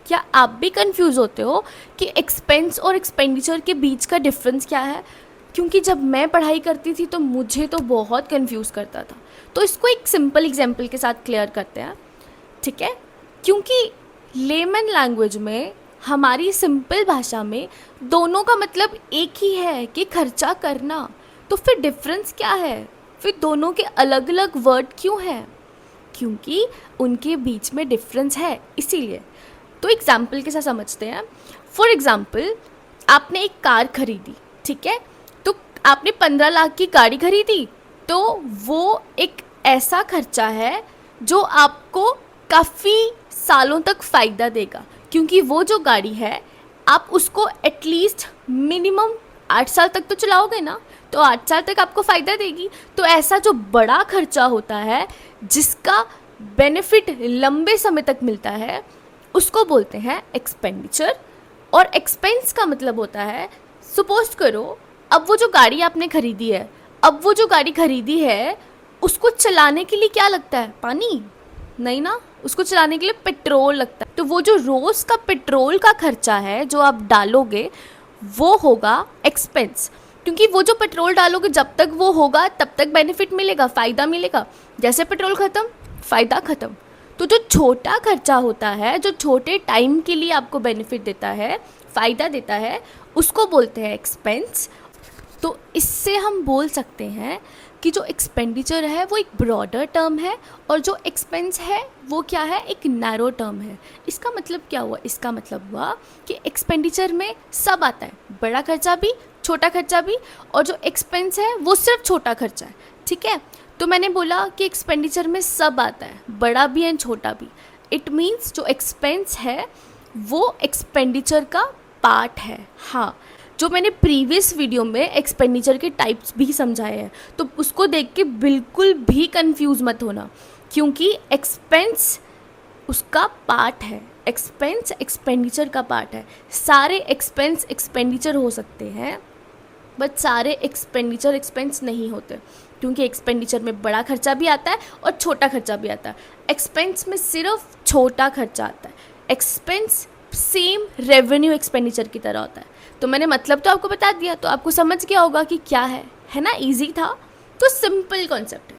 क्या आप भी कंफ्यूज होते हो कि एक्सपेंस और एक्सपेंडिचर के बीच का डिफरेंस क्या है? क्योंकि जब मैं पढ़ाई करती थी तो मुझे तो बहुत कंफ्यूज करता था। तो इसको एक सिंपल एग्जांपल के साथ क्लियर करते हैं, ठीक है? क्योंकि लेमन लैंग्वेज में, हमारी सिंपल भाषा में, दोनों का मतलब एक ही है कि खर्चा करना। तो फिर डिफरेंस क्या है? फिर दोनों के अलग अलग वर्ड क्यों हैं? क्योंकि उनके बीच में डिफरेंस है, इसीलिए। तो एग्जाम्पल के साथ समझते हैं। फॉर एग्जाम्पल, आपने एक कार खरीदी, ठीक है? तो आपने 15 लाख की गाड़ी खरीदी, तो वो एक ऐसा खर्चा है जो आपको काफ़ी सालों तक फ़ायदा देगा, क्योंकि वो जो गाड़ी है आप उसको एटलीस्ट मिनिमम 8 साल तक तो चलाओगे ना, तो 8 साल तक आपको फ़ायदा देगी। तो ऐसा जो बड़ा खर्चा होता है जिसका बेनिफिट लंबे समय तक मिलता है, उसको बोलते हैं एक्सपेंडिचर। और एक्सपेंस का मतलब होता है, सपोज करो अब वो जो गाड़ी आपने खरीदी है, अब वो जो गाड़ी खरीदी है उसको चलाने के लिए क्या लगता है? पानी नहीं ना, उसको चलाने के लिए पेट्रोल लगता है। तो वो जो रोज़ का पेट्रोल का खर्चा है जो आप डालोगे, वो होगा एक्सपेंस। क्योंकि वो जो पेट्रोल डालोगे जब तक वो होगा तब तक बेनिफिट मिलेगा, फ़ायदा मिलेगा। जैसे पेट्रोल ख़त्म, फ़ायदा ख़त्म। तो जो छोटा खर्चा होता है, जो छोटे टाइम के लिए आपको बेनिफिट देता है, फ़ायदा देता है, उसको बोलते हैं एक्सपेंस। तो इससे हम बोल सकते हैं कि जो एक्सपेंडिचर है वो एक ब्रॉडर टर्म है और जो एक्सपेंस है वो क्या है? एक नैरो टर्म है। इसका मतलब क्या हुआ? इसका मतलब हुआ कि एक्सपेंडिचर में सब आता है, बड़ा खर्चा भी, छोटा खर्चा भी, और जो एक्सपेंस है वो सिर्फ छोटा खर्चा है, ठीक है? तो मैंने बोला कि एक्सपेंडिचर में सब आता है, बड़ा भी एंड छोटा भी। इट मीन्स जो एक्सपेंस है वो एक्सपेंडिचर का पार्ट है। हाँ, जो मैंने प्रीवियस वीडियो में एक्सपेंडिचर के टाइप्स भी समझाए हैं, तो उसको देख के बिल्कुल भी कंफ्यूज मत होना, क्योंकि एक्सपेंस उसका पार्ट है, एक्सपेंस एक्सपेंडिचर का पार्ट है। सारे एक्सपेंस एक्सपेंडिचर हो सकते हैं, बट सारे एक्सपेंडिचर एक्सपेंस नहीं होते, क्योंकि एक्सपेंडिचर में बड़ा खर्चा भी आता है और छोटा खर्चा भी आता है। एक्सपेंस में सिर्फ छोटा खर्चा आता है। एक्सपेंस सेम रेवेन्यू एक्सपेंडिचर की तरह होता है। तो मैंने मतलब तो आपको बता दिया, तो आपको समझ गया होगा कि क्या है ना? इजी था। तो सिंपल कॉन्सेप्ट है।